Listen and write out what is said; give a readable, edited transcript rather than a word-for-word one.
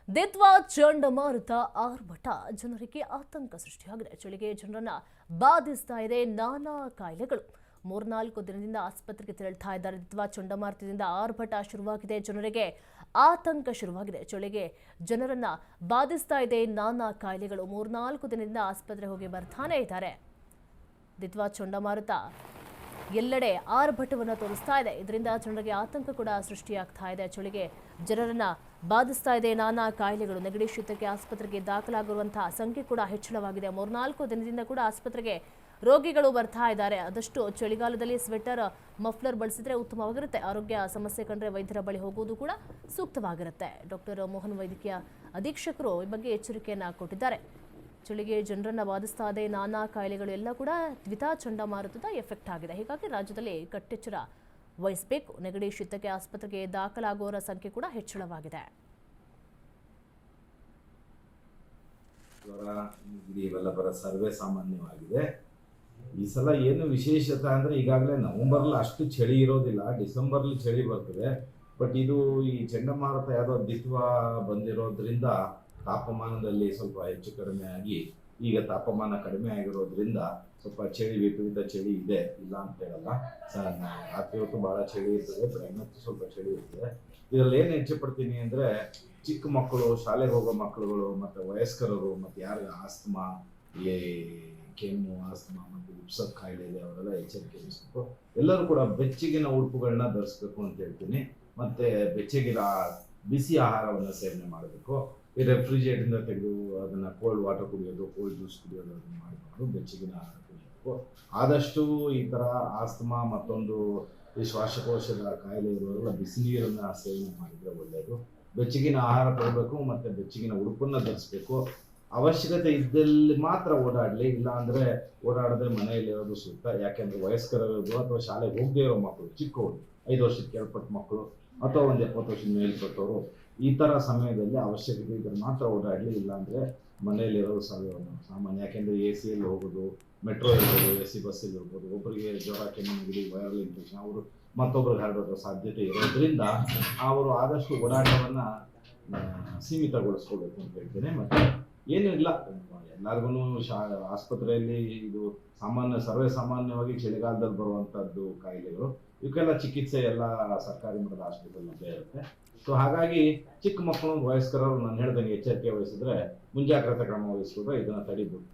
ದಿತ್ವಾ ಚಂಡಮಾರುತ ಆರ್ಭಟ ಜನರಿಗೆ ಆತಂಕ ಸೃಷ್ಟಿಯಾಗಿದೆ. ಚಳಿಗೆ ಜನರನ್ನ ಬಾಧಿಸ್ತಾ ಇದೆ ನಾನಾ ಕಾಯಿಲೆಗಳು. 3-4 ದಿನದಿಂದ ಆಸ್ಪತ್ರೆಗೆ ತೆರಳ್ತಾ ಇದ್ದಾರೆ. ದಿತ್ವಾ ಚಂಡಮಾರುತದಿಂದ ಆರ್ಭಟ ಶುರುವಾಗಿದೆ. ಜನರಿಗೆ ಆತಂಕ ಶುರುವಾಗಿದೆ. ಚಳಿಗೆ ಜನರನ್ನ ಬಾಧಿಸ್ತಾ ಇದೆ ನಾನಾ ಕಾಯಿಲೆಗಳು. 3-4 ದಿನದಿಂದ ಆಸ್ಪತ್ರೆಗೆ ಹೋಗಿ ಬರ್ತಾನೆ ಇದ್ದಾರೆ. ದಿತ್ವಾ ಚಂಡಮಾರುತ ಎಲ್ಲೆಡೆ ಆರ್ಭಟವನ್ನು ತೋರಿಸ್ತಾ ಇದೆ. ಇದರಿಂದ ಜನರಿಗೆ ಆತಂಕ ಕೂಡ ಸೃಷ್ಟಿಯಾಗ್ತಾ ಇದೆ. ಚಳಿಗೆ ಜನರನ್ನ ಬಾಧಿಸ್ತಾ ಇದೆ ನಾನಾ ಕಾಯಿಲೆಗಳು. ನೆಗಡಿ, ಶೀತಕ್ಕೆ ಆಸ್ಪತ್ರೆಗೆ ದಾಖಲಾಗಿರುವಂತಹ ಸಂಖ್ಯೆ ಕೂಡ ಹೆಚ್ಚಳವಾಗಿದೆ. 3-4 ದಿನದಿಂದ ಕೂಡ ಆಸ್ಪತ್ರೆಗೆ ರೋಗಿಗಳು ಬರ್ತಾ ಇದ್ದಾರೆ. ಆದಷ್ಟು ಚಳಿಗಾಲದಲ್ಲಿ ಸ್ವೆಟರ್, ಮಫ್ಲರ್ ಬಳಸಿದ್ರೆ ಉತ್ತಮವಾಗಿರುತ್ತೆ. ಆರೋಗ್ಯ ಸಮಸ್ಯೆ ಕಂಡ್ರೆ ವೈದ್ಯರ ಬಳಿ ಹೋಗುವುದು ಕೂಡ ಸೂಕ್ತವಾಗಿರುತ್ತೆ. ಡಾಕ್ಟರ್ ಮೋಹನ್ ವೈದ್ಯಕೀಯ ಅಧೀಕ್ಷಕರು ಈ ಬಗ್ಗೆ ಎಚ್ಚರಿಕೆಯನ್ನ ಕೊಟ್ಟಿದ್ದಾರೆ. ಚಳಿಗೆ ಜನರನ್ನ ಬಾಧಿಸ್ತಾ ಇದೆ ನಾನಾ ಕಾಯಿಲೆಗಳು ಎಲ್ಲ ಕೂಡ ದಿತ್ವಾ ಚಂಡಮಾರುತದ ಎಫೆಕ್ಟ್ ಆಗಿದೆ. ಹೀಗಾಗಿ ರಾಜ್ಯದಲ್ಲಿ ಕಟ್ಟೆಚ್ಚರ ವಹಿಸಬೇಕು. ನೆಗಡಿ, ಶೀತಕ್ಕೆ ಆಸ್ಪತ್ರೆಗೆ ದಾಖಲಾಗುವವರ ಸಂಖ್ಯೆ ಕೂಡ ಹೆಚ್ಚಳವಾಗಿದೆ. ಇವೆಲ್ಲ ಬರ ಸರ್ವೇ ಸಾಮಾನ್ಯವಾಗಿದೆ. ಈ ಸಲ ಏನು ವಿಶೇಷತೆ ಅಂದ್ರೆ ಈಗಾಗಲೇ ನವೆಂಬರ್ಲಿ ಅಷ್ಟು ಚಳಿ ಇರೋದಿಲ್ಲ, ಡಿಸೆಂಬರ್ಲಿ ಚಳಿ ಬರ್ತದೆ. ಬಟ್ ಇದು ಈ ಚಂಡಮಾರುತ ಯಾವುದೋ ದಿತ್ವಾ ಬಂದಿರೋದ್ರಿಂದ ತಾಪಮಾನದಲ್ಲಿ ಸ್ವಲ್ಪ ಹೆಚ್ಚು ಕಡಿಮೆ ಆಗಿ ಈಗ ತಾಪಮಾನ ಕಡಿಮೆ ಆಗಿರೋದ್ರಿಂದ ಸ್ವಲ್ಪ ಚಳಿ, ವಿಪರೀತ ಚಳಿ ಇದೆ, ಇಲ್ಲ ಅಂತ ಹೇಳಲ್ಲ. ರಾತ್ರಿ ಹೊತ್ತು ಬಹಳ ಚಳಿ ಇರ್ತದೆ, ಬೆಳಗ್ಗೆ ಸ್ವಲ್ಪ ಚಳಿ ಇರ್ತದೆ. ಇದರಲ್ಲಿ ಏನು ಹೆಚ್ಚು ಪಡ್ತೀನಿ ಅಂದರೆ ಚಿಕ್ಕ ಮಕ್ಕಳು, ಶಾಲೆಗೆ ಹೋಗೋ ಮಕ್ಕಳುಗಳು ಮತ್ತು ವಯಸ್ಕರರು ಮತ್ತು ಯಾರಿಗೆ ಆಸ್ತಮಾ, ಕೆಮ್ಮು, ಆಸ್ತಮಾ ಮತ್ತು ಉಪ್ಸದ ಕಾಯಿಲೆ ಇದೆ ಅವರೆಲ್ಲ ಎಚ್ಚರಿಕೆ ವಹಿಸಬೇಕು. ಎಲ್ಲರೂ ಕೂಡ ಬೆಚ್ಚಗಿನ ಉಡುಪುಗಳನ್ನ ಧರಿಸ್ಬೇಕು ಅಂತ ಹೇಳ್ತೀನಿ. ಮತ್ತು ಬೆಚ್ಚಗಿನ ಬಿಸಿ ಆಹಾರವನ್ನು ಸೇವನೆ ಮಾಡಬೇಕು. ಈ ರೆಫ್ರಿಜರೇಟರಿಂದ ತೆಗೆದು ಅದನ್ನು ಕೋಲ್ಡ್ ವಾಟರ್ ಕುಡಿಯೋದು, ಕೋಲ್ಡ್ ಜ್ಯೂಸ್ ಕುಡಿಯೋದು ಅದನ್ನು ಮಾಡಿಕೊಂಡು ಬೆಚ್ಚಗಿನ ಆಹಾರ ಕುಡಿಯಬೇಕು. ಆದಷ್ಟು ಈ ಥರ ಆಸ್ತಮಾ ಮತ್ತೊಂದು ಈ ಶ್ವಾಸಕೋಶದ ಕಾಯಿಲೆ ಇರೋರೆಲ್ಲ ಬಿಸಿ ನೀರನ್ನು ಸೇವನೆ ಮಾಡಿದರೆ ಒಳ್ಳೆಯದು. ಬೆಚ್ಚಗಿನ ಆಹಾರ ಕೊಡಬೇಕು ಮತ್ತು ಬೆಚ್ಚಗಿನ ಉಡುಪನ್ನು ಧರಿಸ್ಬೇಕು. ಅವಶ್ಯಕತೆ ಇದ್ದಲ್ಲಿ ಮಾತ್ರ ಓಡಾಡಲಿ, ಇಲ್ಲ ಅಂದರೆ ಓಡಾಡದೆ ಮನೆಯಲ್ಲಿರೋದು ಸೂಕ್ತ. ಯಾಕೆಂದರೆ ವಯಸ್ಕರಿರೋದು ಅಥವಾ ಶಾಲೆಗೆ ಹೋಗದೇ ಇರೋ ಮಕ್ಕಳು, ಚಿಕ್ಕವರು, 5 ವರ್ಷಕ್ಕೆ ಕೆಳಪಟ್ಟ ಮಕ್ಕಳು ಅಥವಾ ಒಂದು 70 ವರ್ಷದ ಮೇಲ್ಪಟ್ಟವರು, ಈ ಥರ ಸಮಯದಲ್ಲಿ ಅವಶ್ಯಕತೆ ಇದ್ದರೆ ಮಾತ್ರ ಓಡಾಡಲಿ, ಇಲ್ಲಾಂದರೆ ಮನೆಯಲ್ಲಿರೋದು ಸಾಮಾನ್ಯ. ಯಾಕೆಂದರೆ ಎ ಸಿಯಲ್ಲಿ ಹೋಗೋದು, ಮೆಟ್ರೋ ಇರ್ಬೋದು, ಎ ಸಿ ಬಸ್ಸಲ್ಲಿ ಇರ್ಬೋದು, ಒಬ್ಬರಿಗೆ ಜ್ವರ, ಕೆಮ್ಮು, ನೆಗಡಿ, ವೈರಲ್ ಇನ್ಫೆಕ್ಷನ್ ಅವರು ಮತ್ತೊಬ್ಬರಿಗೆ ಹರಡೋ ಸಾಧ್ಯತೆ ಇರೋದ್ರಿಂದ ಅವರು ಆದಷ್ಟು ಓಡಾಟವನ್ನು ಸೀಮಿತಗೊಳಿಸ್ಕೋಬೇಕು ಅಂತ ಹೇಳ್ತೇನೆ. ಮತ್ತು ಏನೂ ಇಲ್ಲ, ಎಲ್ಲರಿಗೂ ಆಸ್ಪತ್ರೆಯಲ್ಲಿ ಇದು ಸರ್ವೇ ಸಾಮಾನ್ಯವಾಗಿ ಚಳಿಗಾಲದಲ್ಲಿ ಬರುವಂಥದ್ದು ಕಾಯಿಲೆಗಳು. ಇವಕ್ಕೆಲ್ಲ ಚಿಕಿತ್ಸೆ ಎಲ್ಲ ಸರ್ಕಾರಿ ಮಟ್ಟದ ಆಸ್ಪತ್ರೆಯಲ್ಲಿ ಲಭ್ಯ ಇರುತ್ತೆ. ಸೊ ಹಾಗಾಗಿ ಚಿಕ್ಕ ಮಕ್ಕಳು, ವಯಸ್ಕರರು ನಾನು ಹೇಳ್ದಂಗೆ ಎಚ್ಚರಿಕೆ ವಹಿಸಿದ್ರೆ, ಮುಂಜಾಗ್ರತಾ ಕ್ರಮ ವಹಿಸಿದ್ರೆ ಇದನ್ನು ತಡಿಬೋದು.